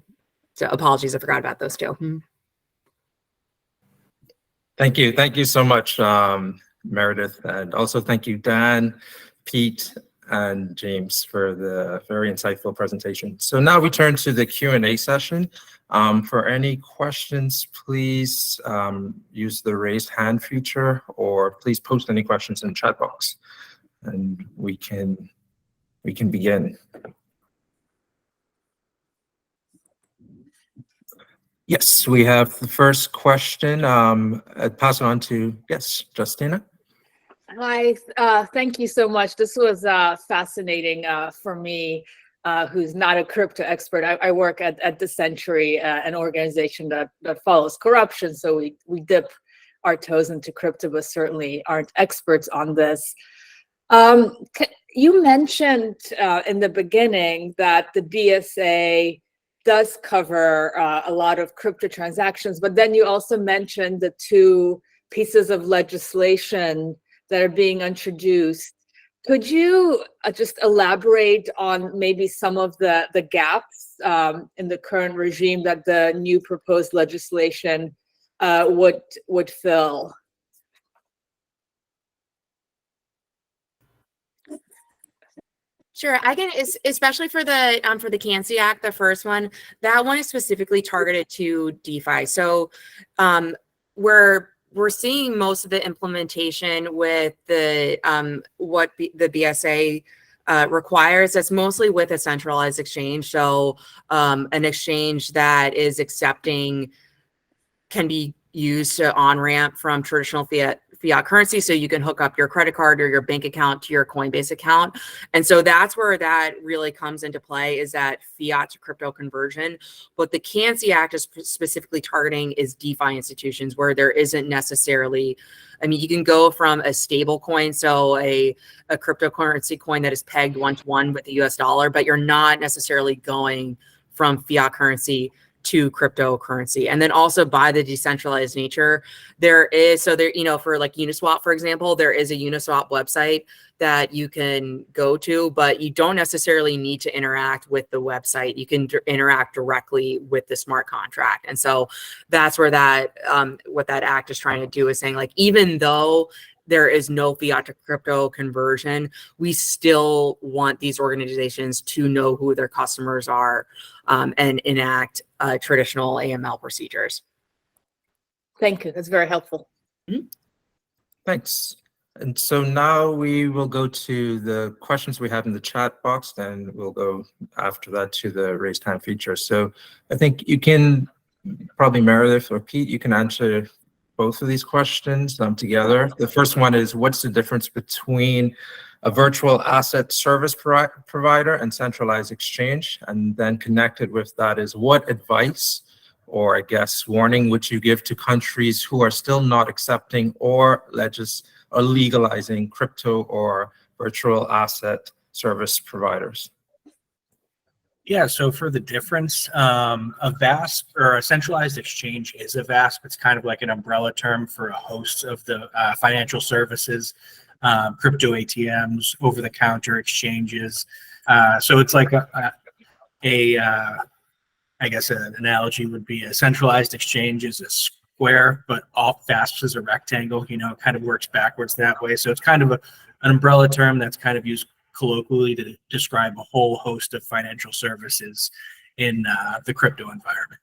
So apologies, I forgot about those two. Thank you so much, Meredith, and also thank you, Dan, Pete, and James for the very insightful presentation. So now we turn to the Q&A session. For any questions, please use the raised hand feature, or please post any questions in the chat box, and we can begin. Yes, we have the first question. I'll pass it on to, yes, Justina. Hi, thank you so much. This was fascinating for me, who's not a crypto expert. I work at the Century, an organization that follows corruption. So we dip our toes into crypto, but certainly aren't experts on this. You mentioned in the beginning that the BSA does cover a lot of crypto transactions, but then you also mentioned the two pieces of legislation that are being introduced. Could you just elaborate on maybe some of the gaps in the current regime that the new proposed legislation would fill? Sure, I can, especially for the CANSI Act, the first one, that one is specifically targeted to DeFi. So we're seeing most of the implementation with the the BSA requires. That's mostly with a centralized exchange. So an exchange that is accepting can be used to on-ramp from traditional fiat currency, so you can hook up your credit card or your bank account to your Coinbase account. And so that's where that really comes into play, is that fiat to crypto conversion. What the CANSI Act is specifically targeting is DeFi institutions, where there isn't necessarily, I mean, you can go from a stable coin, so a cryptocurrency coin that is pegged 1-to-1 with the US dollar, but you're not necessarily going from fiat currency to cryptocurrency. And then also by the decentralized nature, there is, so there, you know, for like Uniswap, for example, there is a Uniswap website that you can go to, but you don't necessarily need to interact with the website. You can interact directly with the smart contract. And so that's where that, what that act is trying to do, is saying, like, even though there is no fiat to crypto conversion, we still want these organizations to know who their customers are and enact traditional AML procedures. Thank you. That's very helpful. Mm-hmm. Thanks. And so now we will go to the questions we have in the chat box, then we'll go after that to the raised hand feature. So I think you can, probably Meredith or Pete, you can answer both of these questions together. The first one is, what's the difference between a virtual asset service provider and centralized exchange? And then connected with that is, what advice, or I guess warning, would you give to countries who are still not accepting or legalizing crypto or virtual asset service providers? Yeah, so for the difference, a VASP or a centralized exchange is a VASP. It's kind of like an umbrella term for a host of the financial services, crypto ATMs, over-the-counter exchanges. So it's like I guess an analogy would be a centralized exchange is a square, but all VASPs is a rectangle. You know, it kind of works backwards that way. So it's kind of an umbrella term that's kind of used colloquially to describe a whole host of financial services in the crypto environment.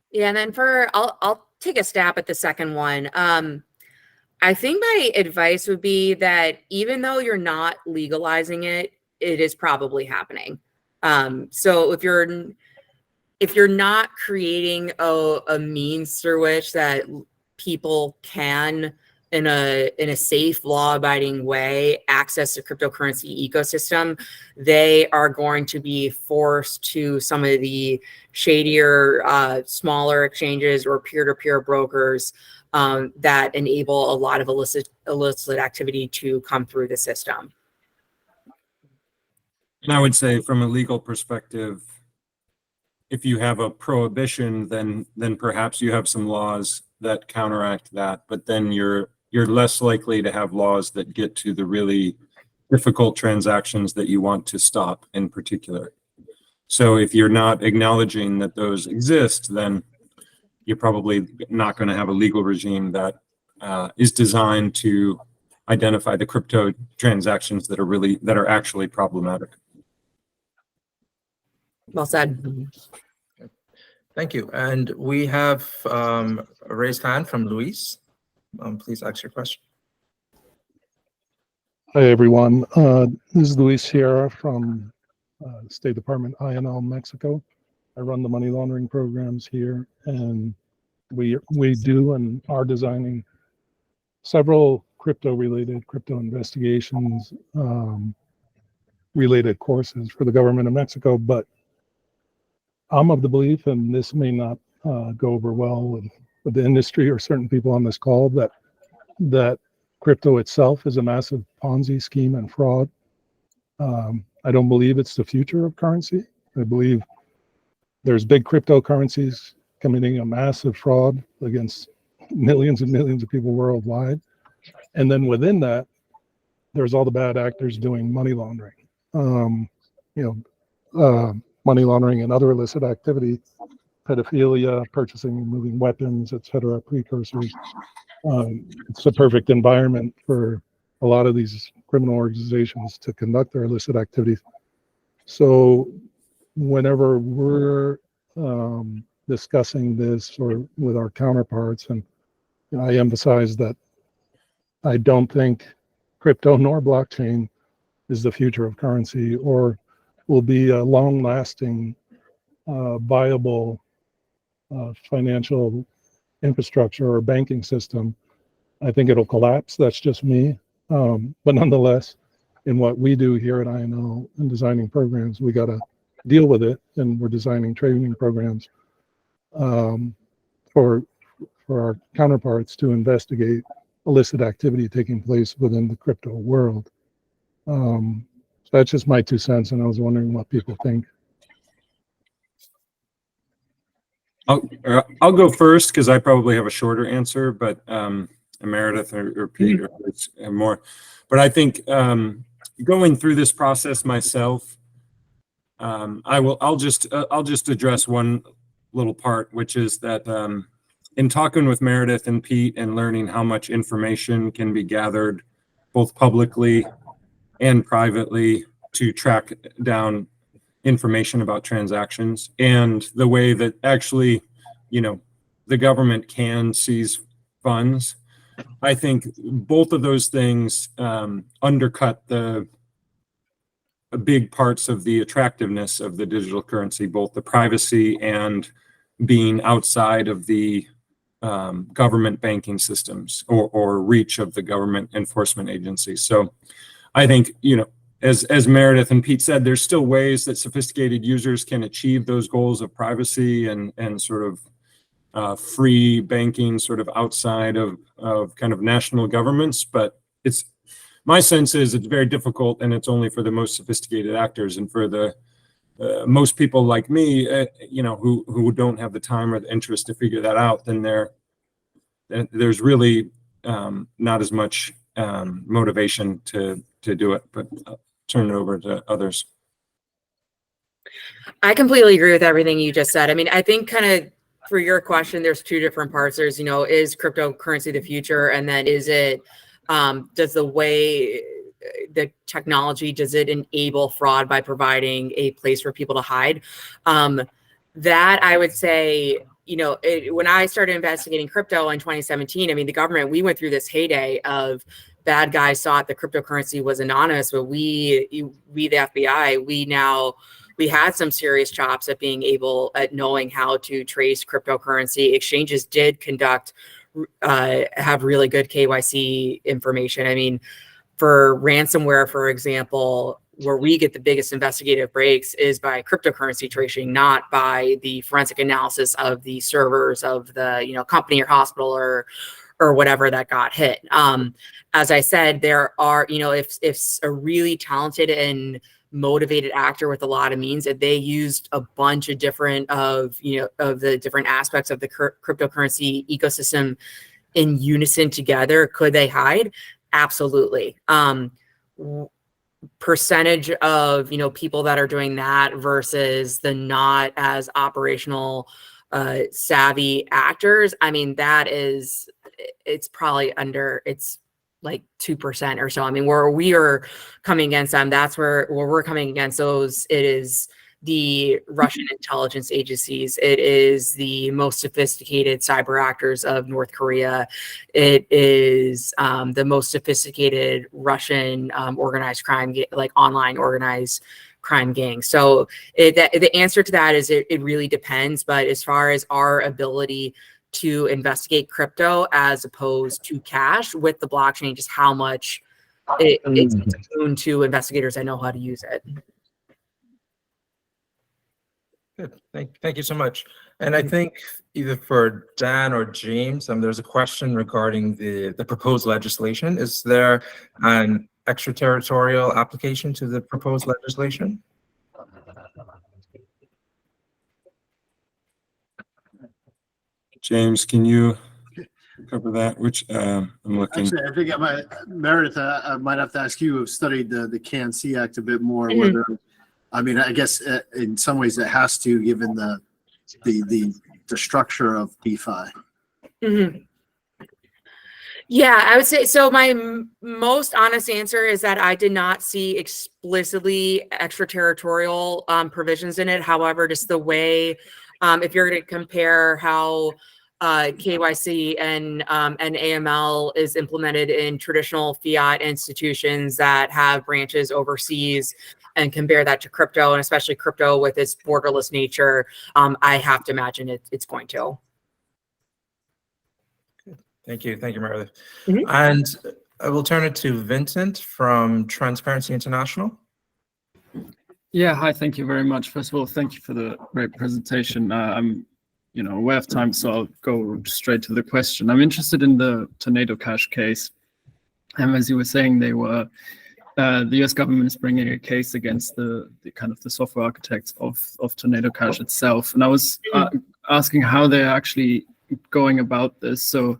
Yeah, and then I'll take a stab at the second one. I think my advice would be that even though you're not legalizing it, it is probably happening. So if you're not creating a means through which that people can, in a safe, law-abiding way, access the cryptocurrency ecosystem, they are going to be forced to some of the shadier, smaller exchanges or peer-to-peer brokers that enable a lot of illicit activity to come through the system. And I would say, from a legal perspective, if you have a prohibition, then perhaps you have some laws that counteract that, but then you're less likely to have laws that get to the really difficult transactions that you want to stop in particular. So if you're not acknowledging that those exist, then you're probably not going to have a legal regime that is designed to identify the crypto transactions that are actually problematic. Well said. Thank you. And we have a raised hand from Luis. Please ask your question. Hi, everyone. This is Luis Sierra from State Department INL Mexico. I run the money laundering programs here, and we do and are designing several crypto investigations related courses for the government of Mexico. But I'm of the belief, and this may not go over well with the industry or certain people on this call, that crypto itself is a massive Ponzi scheme and fraud. I don't believe it's the future of currency. I believe there's big cryptocurrencies committing a massive fraud against millions and millions of people worldwide. And then within that, there's all the bad actors doing money laundering. Money laundering and other illicit activity, pedophilia, purchasing and moving weapons, etc., precursors. It's a perfect environment for a lot of these criminal organizations to conduct their illicit activities. So whenever we're discussing this or with our counterparts, and I emphasize that I don't think crypto nor blockchain is the future of currency or will be a long-lasting, viable financial infrastructure or banking system. I think it'll collapse. That's just me. But nonetheless, in what we do here at INL in designing programs, we got to deal with it, and we're designing training programs for our counterparts to investigate illicit activity taking place within the crypto world. So that's just my 2 cents, and I was wondering what people think. I'll go first because I probably have a shorter answer, but Meredith or Pete or more. But I think going through this process myself, I'll just address one little part, which is that in talking with Meredith and Pete and learning how much information can be gathered both publicly and privately to track down information about transactions, and the way that actually, the government can seize funds. I think both of those things undercut the big parts of the attractiveness of the digital currency, both the privacy and being outside of the government banking systems or reach of the government enforcement agencies. So I think, as Meredith and Pete said, there's still ways that sophisticated users can achieve those goals of privacy and sort of free banking sort of outside of kind of national governments. But my sense is it's very difficult, and it's only for the most sophisticated actors, and for the most people like me, who don't have the time or the interest to figure that out, then there's really not as much motivation to do it. But turn it over to others. I completely agree with everything you just said. I mean, I think kind of for your question, there's 2 different parts. There's, is cryptocurrency the future? And then is it, does the way the technology, does it enable fraud by providing a place for people to hide? That I would say, when I started investigating crypto in 2017, I mean, the government, we went through this heyday of bad guys thought the cryptocurrency was anonymous, but we the FBI, we had some serious chops at being able at knowing how to trace cryptocurrency. Exchanges did have really good KYC information. I mean, for ransomware, for example, where we get the biggest investigative breaks is by cryptocurrency tracing, not by the forensic analysis of the servers of the company or hospital or whatever that got hit. As I said, there are, if a really talented and motivated actor with a lot of means, if they used a bunch of different of the different aspects of the cryptocurrency ecosystem in unison together, could they hide? Absolutely. Percentage of people that are doing that versus the not as operational savvy actors, I mean, it's probably it's like 2% or so. I mean, where we are coming against them, that's where we're coming against those, it is the Russian intelligence agencies. It is the most sophisticated cyber actors of North Korea. It is the most sophisticated Russian organized crime, like online organized crime gang. So the answer to that is it really depends. But as far as our ability to investigate crypto as opposed to cash with the blockchain, just how much it's a boon to investigators that know how to use it. Good. Thank you so much. And I think either for Dan or James, there's a question regarding the proposed legislation. Is there an extraterritorial application to the proposed legislation? James, can you cover that? Which I'm looking. Actually, I think Meredith, I might have to ask you, have studied the CAN-C Act a bit more. Mhm. Whether, I mean, I guess in some ways it has to, given the structure of DeFi. Mm-hmm. Yeah, I would say so. My most honest answer is that I did not see explicitly extraterritorial provisions in it. However, just the way, if you're going to compare how KYC and AML is implemented in traditional fiat institutions that have branches overseas, and compare that to crypto, and especially crypto with its borderless nature, I have to imagine it's going to. Thank you, Meredith. Mhm. And I will turn it to Vincent from Transparency International. Yeah, hi, thank you very much. First of all, thank you for the great presentation. I'm aware of time, so I'll go straight to the question. I'm interested in the Tornado Cash case. And as you were saying, they were the US government is bringing a case against the kind of the software architects of Tornado Cash itself. And I was asking how they're actually going about this. So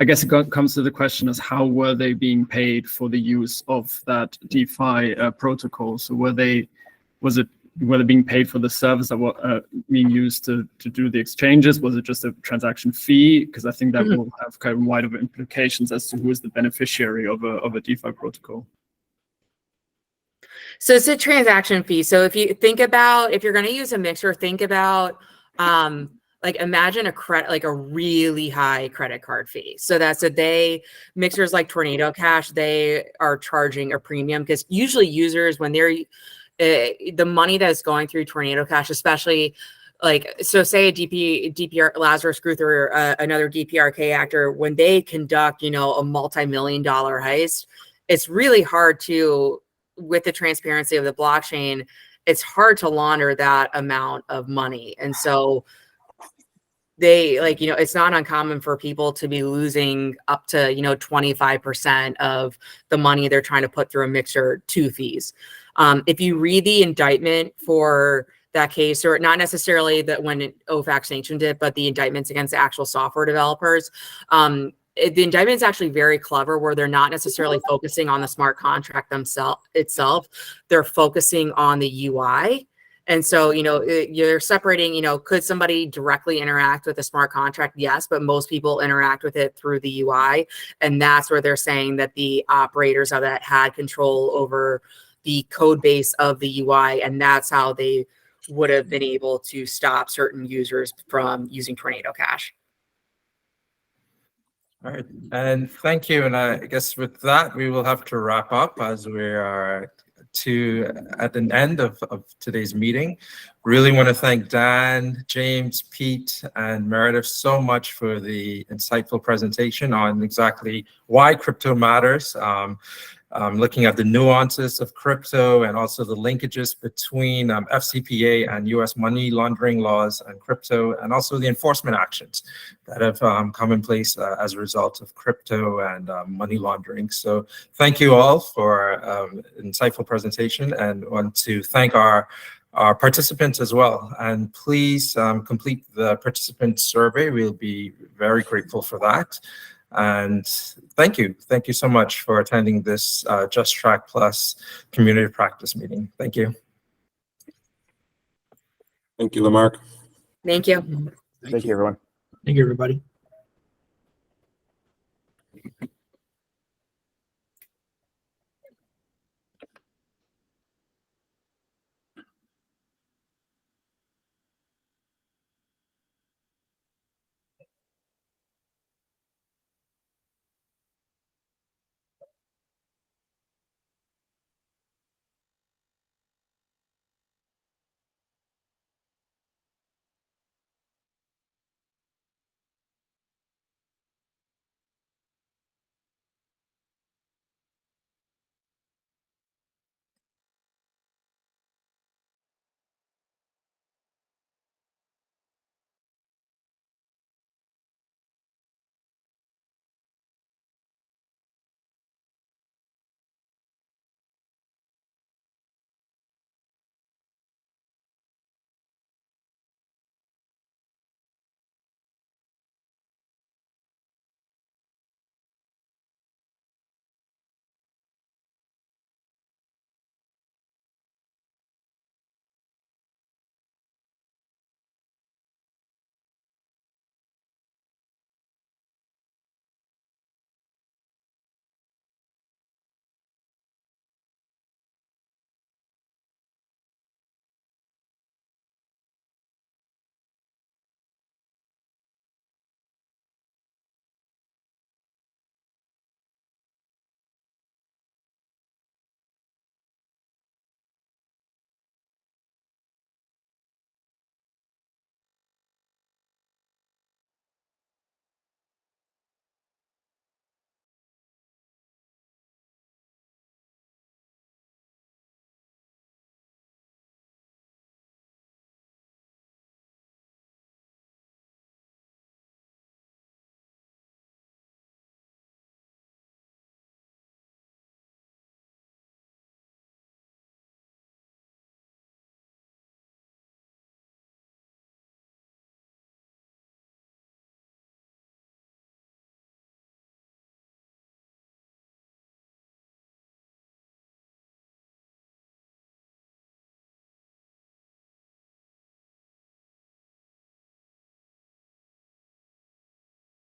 I guess it comes to the question as how were they being paid for the use of that DeFi protocol? So were they being paid for the servers that were being used to do the exchanges? Was it just a transaction fee? Because I think that will have kind of wider implications as to who is the beneficiary of a DeFi protocol. So it's a transaction fee. So if you think about, if you're going to use a mixer, think about like imagine a really high credit card fee. So that's mixers like Tornado Cash, they are charging a premium because usually users, when they're the money that's going through Tornado Cash, especially like, so say a DPR Lazarus Group or another DPRK actor, when they conduct, a multi-million-dollar heist, it's really hard to, with the transparency of the blockchain, it's hard to launder that amount of money. And so they it's not uncommon for people to be losing up to, 25% of the money they're trying to put through a mixer to fees. If you read the indictment for that case, or not necessarily that when OFAC sanctioned it, but the indictments against the actual software developers, the indictment is actually very clever where they're not necessarily focusing on the smart contract itself. They're focusing on the UI. And so, you're separating, could somebody directly interact with a smart contract? Yes, but most people interact with it through the UI. And that's where they're saying that the operators of that had control over the code base of the UI. And that's how they would have been able to stop certain users from using Tornado Cash. All right, and thank you. And I guess with that, we will have to wrap up as we are at the end of today's meeting. Really want to thank Dan, James, Pete, and Meredith so much for the insightful presentation on exactly why crypto matters. Looking at the nuances of crypto and also the linkages between FCPA and US money laundering laws and crypto, and also the enforcement actions that have come in place as a result of crypto and money laundering. So thank you all for insightful presentation, and want to thank our participants as well. And please complete the participant survey. We'll be very grateful for that. And thank you so much for attending this JusTRAC Plus community practice meeting. Thank you. Thank you, Lemarque. Thank you. Thank you, everyone. Thank you, everybody.